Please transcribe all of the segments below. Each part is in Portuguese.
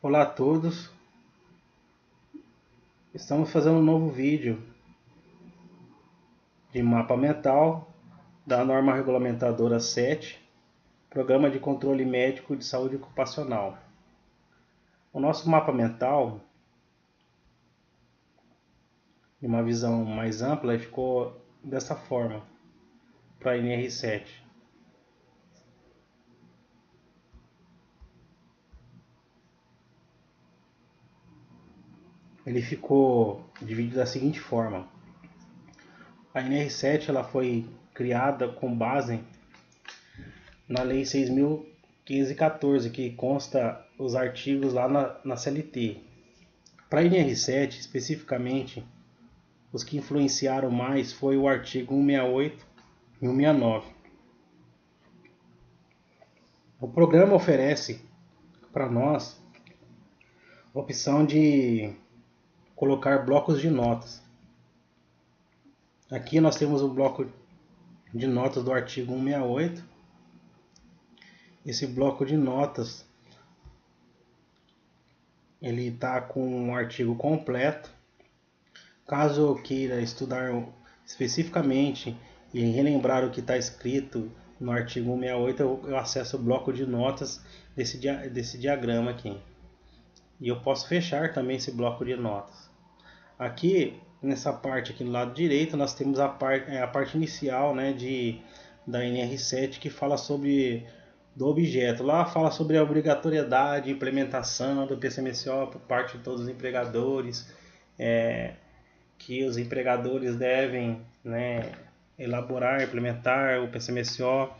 Olá a todos, estamos fazendo um novo vídeo de mapa mental da norma regulamentadora 7, Programa de Controle Médico de Saúde Ocupacional. O nosso mapa mental, de uma visão mais ampla, ficou dessa forma para a NR7. Ele ficou dividido da seguinte forma: a NR7 ela foi criada com base na Lei 6.514, que consta os artigos lá na CLT. Para a NR7, especificamente, os que influenciaram mais foi o artigo 168 e 169. O programa oferece para nós a opção de colocar blocos de notas. Aqui nós temos o bloco de notas do artigo 168. Esse bloco de notas ele está com um artigo completo. Caso eu queira estudar especificamente e relembrar o que está escrito no artigo 168, eu acesso o bloco de notas desse diagrama aqui. E eu posso fechar também esse bloco de notas. Aqui, nessa parte aqui do lado direito, nós temos a parte inicial, né, da NR7, que fala sobre do objeto. Lá fala sobre a obrigatoriedade de implementação do PCMSO por parte de todos os empregadores, que os empregadores devem, né, elaborar, implementar o PCMSO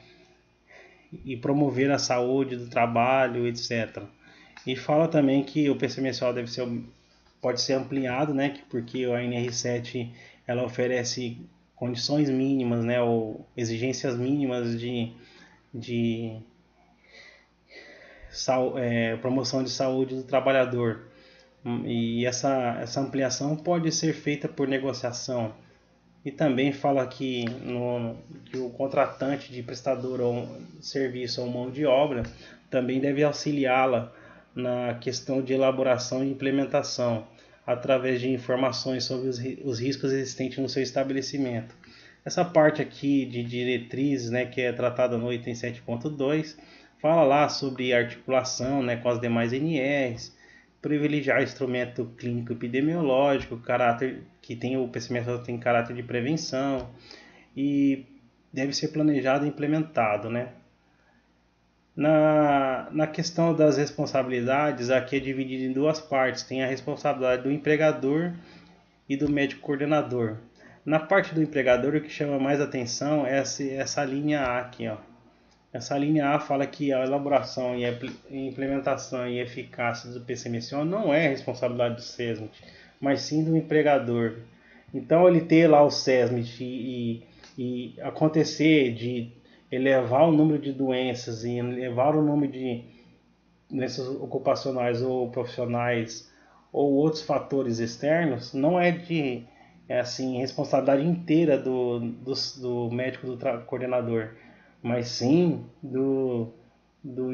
e promover a saúde do trabalho, etc. E fala também que o PCMSO pode ser ampliado, né, porque a NR7 ela oferece condições mínimas, né, ou exigências mínimas de promoção de saúde do trabalhador. E essa ampliação pode ser feita por negociação. E também fala que o contratante de prestador ou serviço ou mão de obra também deve auxiliá-la na questão de elaboração e implementação, através de informações sobre os riscos existentes no seu estabelecimento. Essa parte aqui de diretrizes, né, que é tratada no item 7.2, fala lá sobre articulação, né, com as demais NRs, privilegiar instrumento clínico epidemiológico, que tem o PCMSO tem caráter de prevenção e deve ser planejado e implementado, né? Na questão das responsabilidades, aqui é dividido em duas partes. Tem a responsabilidade do empregador e do médico coordenador. Na parte do empregador, o que chama mais atenção é essa linha A aqui, ó. Essa linha A fala que a elaboração e a implementação e eficácia do PCMSO não é responsabilidade do SESMIT, mas sim do empregador. Então, ele ter lá o SESMIT e acontecer de elevar o número de doenças e elevar o número de doenças ocupacionais ou profissionais ou outros fatores externos, não é assim, responsabilidade inteira do médico coordenador, mas sim do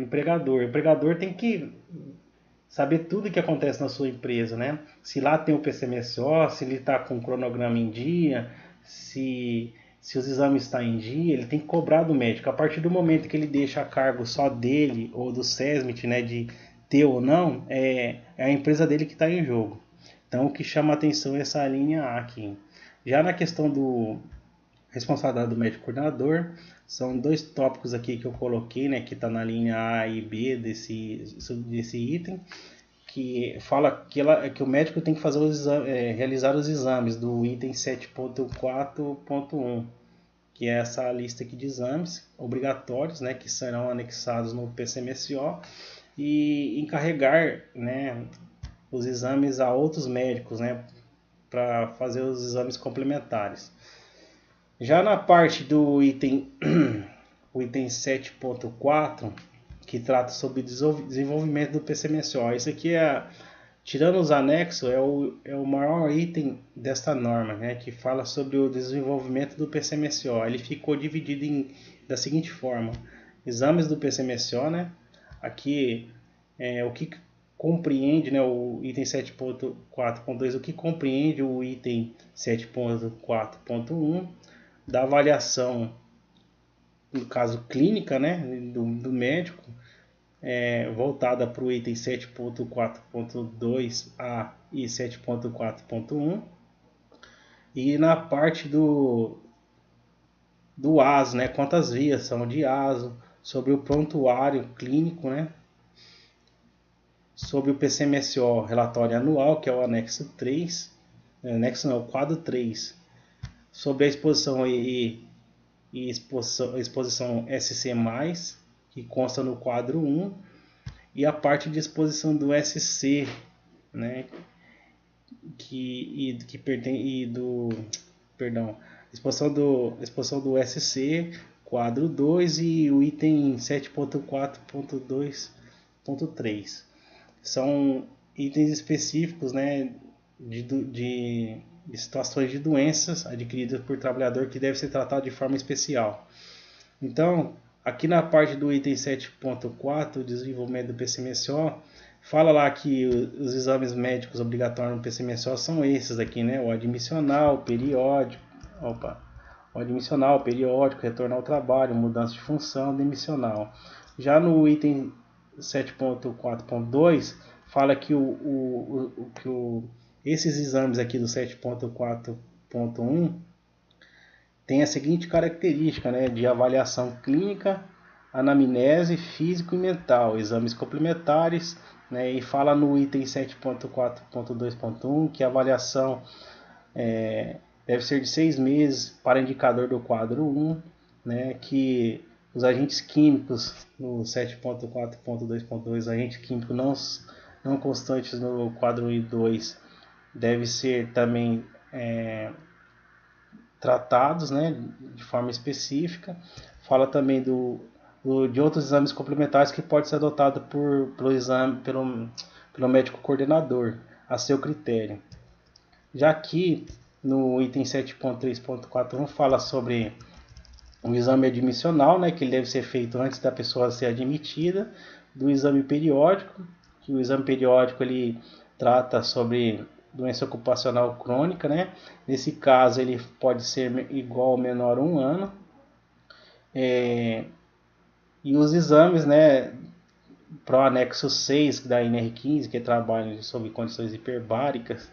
empregador. O empregador tem que saber tudo o que acontece na sua empresa, né? Se lá tem o PCMSO, se ele está com o cronograma em dia, se os exames estão em dia, ele tem que cobrar do médico. A partir do momento que ele deixa a cargo só dele ou do SESMIT, né, de ter ou não, é a empresa dele que está em jogo. Então, o que chama a atenção é essa linha A aqui. Já na questão do responsabilidade do médico coordenador, são dois tópicos aqui que eu coloquei, né, que está na linha A e B desse item, que fala que o médico tem que fazer realizar os exames do item 7.4.1, que é essa lista aqui de exames obrigatórios, né, que serão anexados no PCMSO, e encarregar, né, os exames a outros médicos, né, para fazer os exames complementares. Já na parte do item, o item 7.4, que trata sobre desenvolvimento do PCMSO. Isso aqui tirando os anexos, é o maior item desta norma, né, que fala sobre o desenvolvimento do PCMSO. Ele ficou dividido da seguinte forma: exames do PCMSO, né, aqui o que compreende, né, o item 7.4.2, o que compreende o item 7.4.1 da avaliação, no caso clínica, né, do médico, voltada para o item 7.4.2a e 7.4.1, e na parte do ASO, né, quantas vias são de ASO, sobre o prontuário clínico, né, sobre o PCMSO relatório anual, que é o anexo 3, anexo não, o quadro 3, sobre a exposição e exposição SC+, que consta no quadro 1, e a parte de exposição do SC, né, que pertence exposição do SC, quadro 2, e o item 7.4.2.3. São itens específicos, né, de situações de doenças adquiridas por trabalhador que deve ser tratado de forma especial. Então, aqui na parte do item 7.4, o desenvolvimento do PCMSO, fala lá que os exames médicos obrigatórios no PCMSO são esses aqui, né? O admissional, periódico, retorno ao trabalho, mudança de função, demissional. Já no item 7.4.2 fala que esses exames aqui do 7.4.1 tem a seguinte característica, né, de avaliação clínica, anamnese, físico e mental, exames complementares, né, e fala no item 7.4.2.1 que a avaliação deve ser de 6 meses para indicador do quadro 1, né, que os agentes químicos no 7.4.2.2, agentes químicos não constantes no quadro 1 e 2, devem ser também tratados, né, de forma específica. Fala também de outros exames complementares que pode ser adotado pelo médico coordenador, a seu critério. Já aqui no item 7.3.4.1 fala sobre o exame admissional, né, que ele deve ser feito antes da pessoa ser admitida, do exame periódico, que o exame periódico ele trata sobre doença ocupacional crônica, né? Nesse caso ele pode ser igual ou menor a 1 ano. E os exames, né, para o anexo 6 da NR15, que trabalha sobre condições hiperbáricas,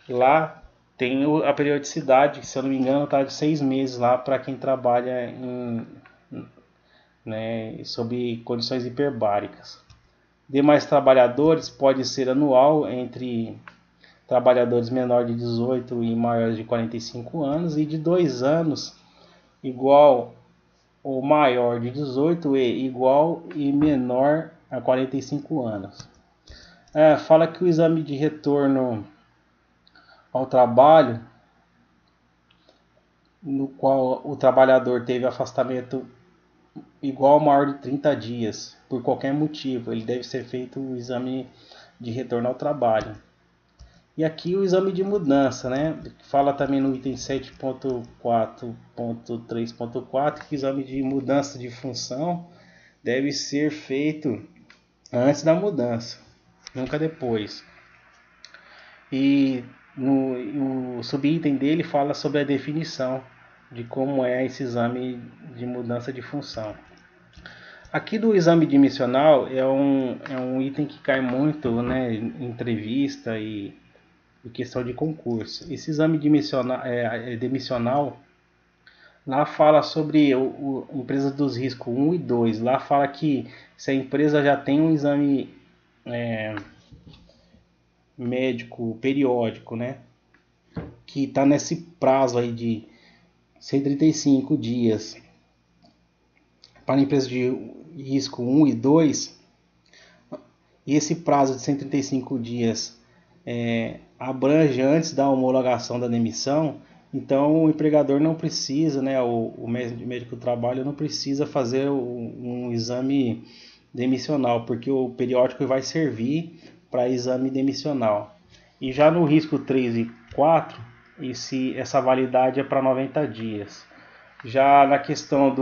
lá tem a periodicidade, que se eu não me engano está de 6 meses lá para quem trabalha sob condições hiperbáricas. Demais trabalhadores pode ser anual entre trabalhadores menores de 18 e maiores de 45 anos, e de 2 anos igual ou maior de 18 e igual e menor a 45 anos. Fala que o exame de retorno ao trabalho, no qual o trabalhador teve afastamento igual ou maior de 30 dias, por qualquer motivo, ele deve ser feito o exame de retorno ao trabalho. E aqui o exame de mudança, né? Fala também no item 7.4.3.4 que o exame de mudança de função deve ser feito antes da mudança, nunca depois. E o subitem dele fala sobre a definição de como é esse exame de mudança de função. Aqui do exame dimissional é um item que cai muito, né, em entrevista e questão de concurso. Esse exame demissional lá fala sobre empresa dos riscos 1 e 2. Lá fala que se a empresa já tem um exame médico periódico, né, que está nesse prazo aí de 135 dias para a empresa de risco 1 e 2, e esse prazo de 135 dias abrange antes da homologação da demissão, então o empregador não precisa, né, o médico do trabalho não precisa fazer um exame demissional, porque o periódico vai servir para exame demissional. E já no risco 3 e 4, essa validade é para 90 dias. Já na questão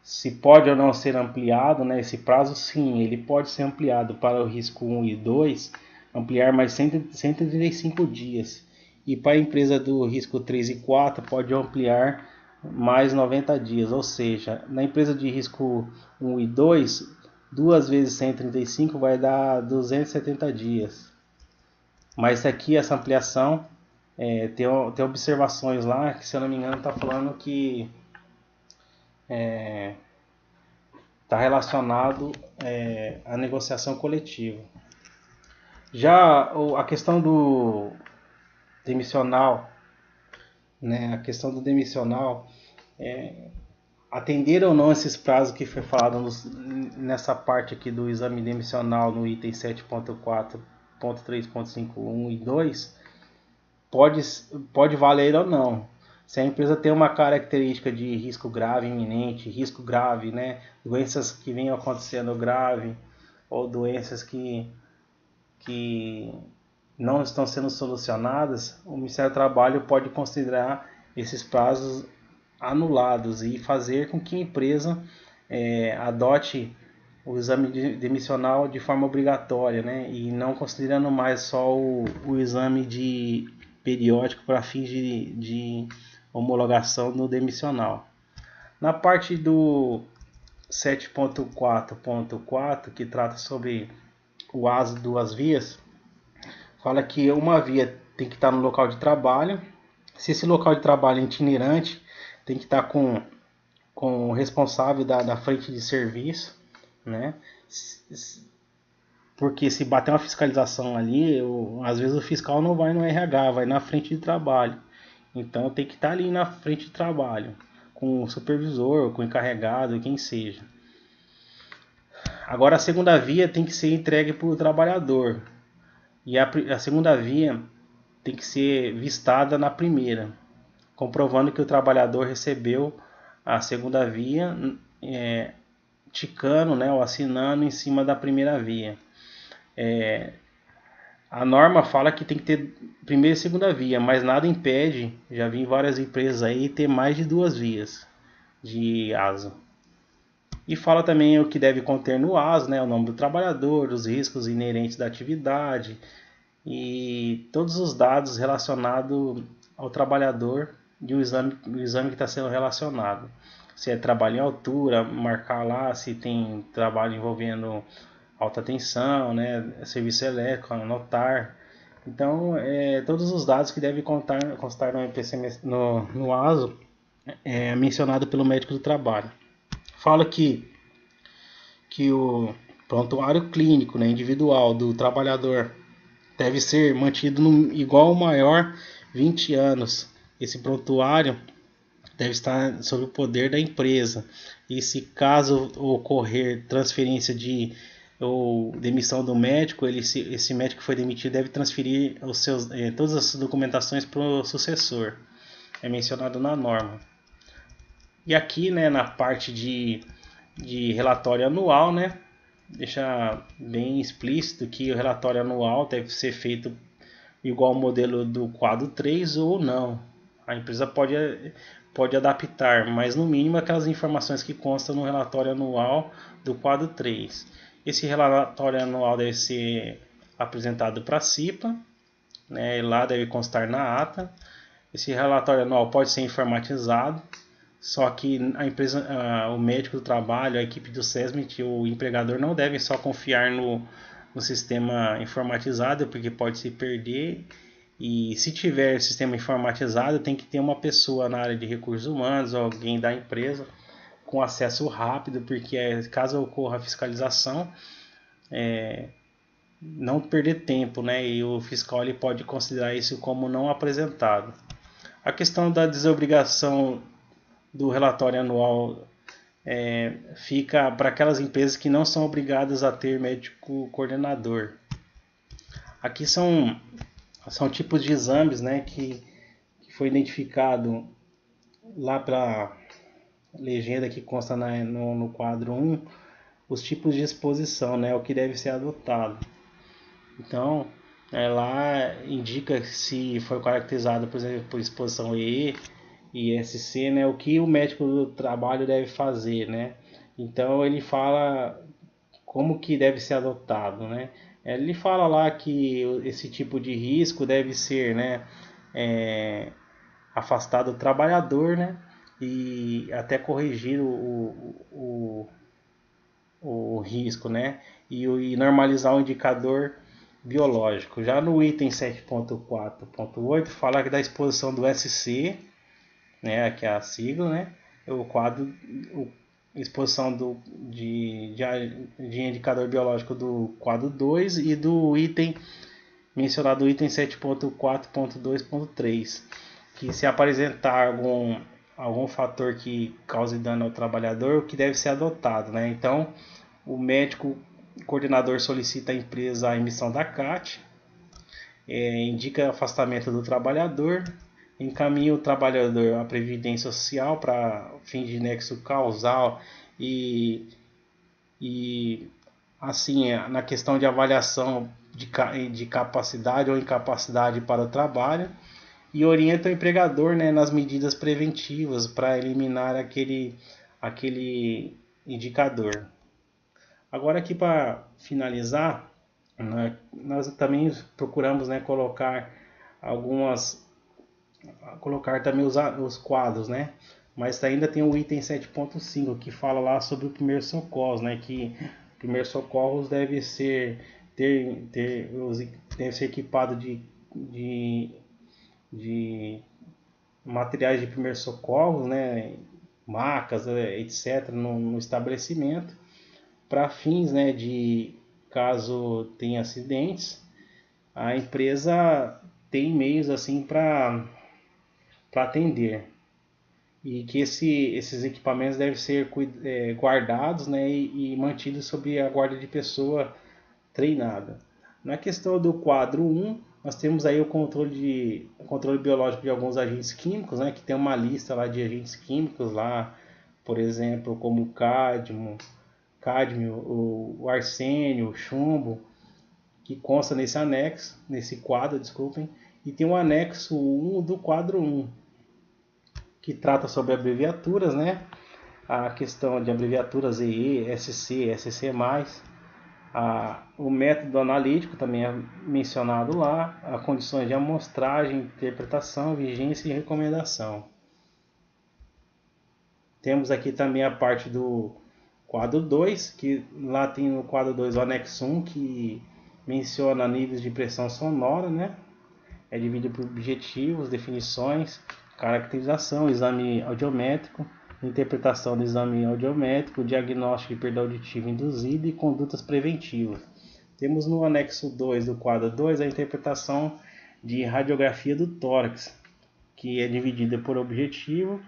Se pode ou não ser ampliado, né? Esse prazo, sim, ele pode ser ampliado para o risco 1 e 2, ampliar mais 135 dias. E para a empresa do risco 3 e 4, pode ampliar mais 90 dias. Ou seja, na empresa de risco 1 e 2, 2 vezes 135 vai dar 270 dias. Mas aqui essa ampliação tem observações lá que, se eu não me engano, está falando que está relacionado à negociação coletiva. Já a questão do demissional, né? A questão do demissional, atender ou não esses prazos que foi falado nessa parte aqui do exame demissional no item 7.4.3.5.1 e 2, pode valer ou não. Se a empresa tem uma característica de risco grave iminente, risco grave, né? Doenças que venham acontecendo grave, ou doenças que não estão sendo solucionadas, o Ministério do Trabalho pode considerar esses prazos anulados e fazer com que a empresa adote o exame demissional de forma obrigatória, né? E não considerando mais só o exame periódico para fins de homologação no demissional. Na parte do 7.4.4, que trata sobre o ASO duas vias, fala que uma via tem que estar no local de trabalho. Se esse local de trabalho é itinerante, tem que estar com o responsável da frente de serviço, né? Porque se bater uma fiscalização ali, às vezes o fiscal não vai no RH, vai na frente de trabalho. Então tem que estar ali na frente de trabalho, com o supervisor, com o encarregado, quem seja. Agora a segunda via tem que ser entregue para o trabalhador. E a segunda via tem que ser vistada na primeira, comprovando que o trabalhador recebeu a segunda via, ticando, né, ou assinando em cima da primeira via. A norma fala que tem que ter primeira e segunda via, mas nada impede, já vi em várias empresas aí, ter mais de duas vias de ASO. E fala também o que deve conter no ASO, né, o nome do trabalhador, os riscos inerentes da atividade e todos os dados relacionados ao trabalhador e o exame que está sendo relacionado. Se é trabalho em altura, marcar lá se tem trabalho envolvendo alta tensão, né, serviço elétrico, anotar. Então, todos os dados que devem constar no MPC, no ASO, é mencionado pelo médico do trabalho. Fala que o prontuário clínico, né, individual do trabalhador deve ser mantido no igual ou maior 20 anos. Esse prontuário deve estar sob o poder da empresa. E se caso ocorrer transferência ou demissão do médico, esse médico que foi demitido deve transferir todas as documentações para o sucessor. É mencionado na norma. E aqui, né, na parte de relatório anual, né, deixa bem explícito que o relatório anual deve ser feito igual ao modelo do quadro 3 ou não. A empresa pode adaptar, mas no mínimo aquelas informações que constam no relatório anual do quadro 3. Esse relatório anual deve ser apresentado para a CIPA, né, e lá deve constar na ata. Esse relatório anual pode ser informatizado, só que a empresa, o médico do trabalho, a equipe do SESMIT, o empregador não deve só confiar no sistema informatizado, porque pode se perder. E se tiver sistema informatizado, tem que ter uma pessoa na área de recursos humanos, alguém da empresa, com acesso rápido, porque caso ocorra a fiscalização, não perder tempo, né? E o fiscal ele pode considerar isso como não apresentado. A questão da desobrigação do relatório anual fica para aquelas empresas que não são obrigadas a ter médico coordenador. Aqui são tipos de exames, né, que foi identificado lá para legenda que consta no quadro 1, os tipos de exposição, né, o que deve ser adotado. Então, lá indica se foi caracterizado, por exemplo, por exposição EE, ISC, né, o que o médico do trabalho deve fazer, né? Então ele fala como que deve ser adotado, né? Ele fala lá que esse tipo de risco deve ser, né, afastado do trabalhador, né? E até corrigir o risco, né? E normalizar o indicador biológico. Já no item 7.4.8 fala que da exposição do SC, né, que é a sigla, né? O quadro, exposição de indicador biológico do quadro 2 e do item mencionado, o item 7.4.2.3, que se apresentar algum fator que cause dano ao trabalhador, o que deve ser adotado, né? Então, o médico coordenador solicita à empresa a emissão da CAT, indica afastamento do trabalhador, encaminha o trabalhador à Previdência Social para fim de nexo causal e assim, na questão de avaliação de capacidade ou incapacidade para o trabalho, e orienta o empregador, né, nas medidas preventivas para eliminar aquele indicador. Agora aqui para finalizar, né, nós também procuramos, né, colocar também os quadros, né? Mas ainda tem o item 7.5 que fala lá sobre o primeiro socorros, né? Que primeiros socorros deve ser equipado de materiais de primeiros socorros, né? Macas, etc. no estabelecimento para fins, né, de caso tenha acidentes, a empresa tem meios assim para atender, e que esses equipamentos devem ser guardados, né, e mantidos sob a guarda de pessoa treinada. Na questão do quadro 1, nós temos aí o controle biológico de alguns agentes químicos, né, que tem uma lista lá de agentes químicos lá, por exemplo, como o cádmio, o arsênio, o chumbo, que consta nesse quadro, desculpem, e tem o anexo 1 do quadro 1, que trata sobre abreviaturas, né? A questão de abreviaturas EE, SC, SC+, o método analítico também é mencionado lá, as condições de amostragem, interpretação, vigência e recomendação. Temos aqui também a parte do quadro 2, que lá tem no quadro 2 o anexo 1, que menciona níveis de pressão sonora, né? É dividido por objetivos, definições, caracterização, exame audiométrico, interpretação do exame audiométrico, diagnóstico de perda auditiva induzida e condutas preventivas. Temos no anexo 2 do quadro 2 a interpretação de radiografia do tórax, que é dividida por objetivo,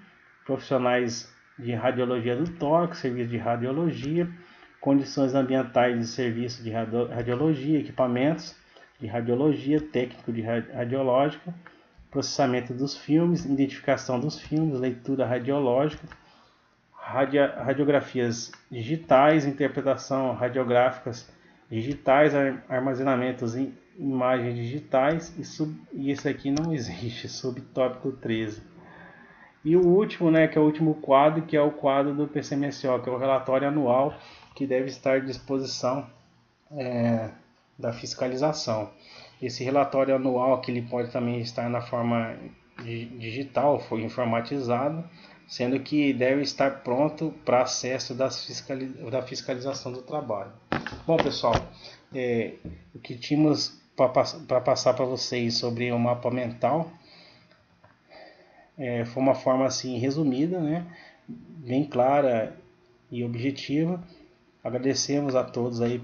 profissionais de radiologia do tórax, serviço de radiologia, condições ambientais de serviço de radiologia, equipamentos de radiologia, técnico de radiológica, processamento dos filmes, identificação dos filmes, leitura radiológica, radiografias digitais, interpretação radiográficas digitais, armazenamentos em imagens digitais, e esse aqui não existe, subtópico 13. E o último, né, que é o último quadro, que é o quadro do PCMSO, que é o relatório anual, que deve estar à disposição da fiscalização. Esse relatório anual, que ele pode também estar na forma digital, foi informatizado, sendo que deve estar pronto para acesso da fiscalização do trabalho. Bom, pessoal, o que tínhamos para passar para vocês sobre o mapa mental foi uma forma assim resumida, né, bem clara e objetiva. Agradecemos a todos aí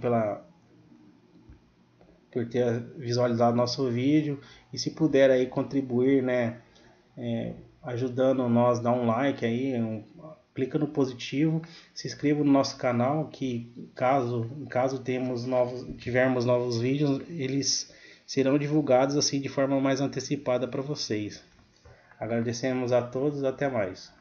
por ter visualizado nosso vídeo, e se puder aí contribuir, né, ajudando nós, dá um like aí, clica no positivo, se inscreva no nosso canal, que caso tivermos novos vídeos, eles serão divulgados assim de forma mais antecipada para vocês. Agradecemos a todos, até mais.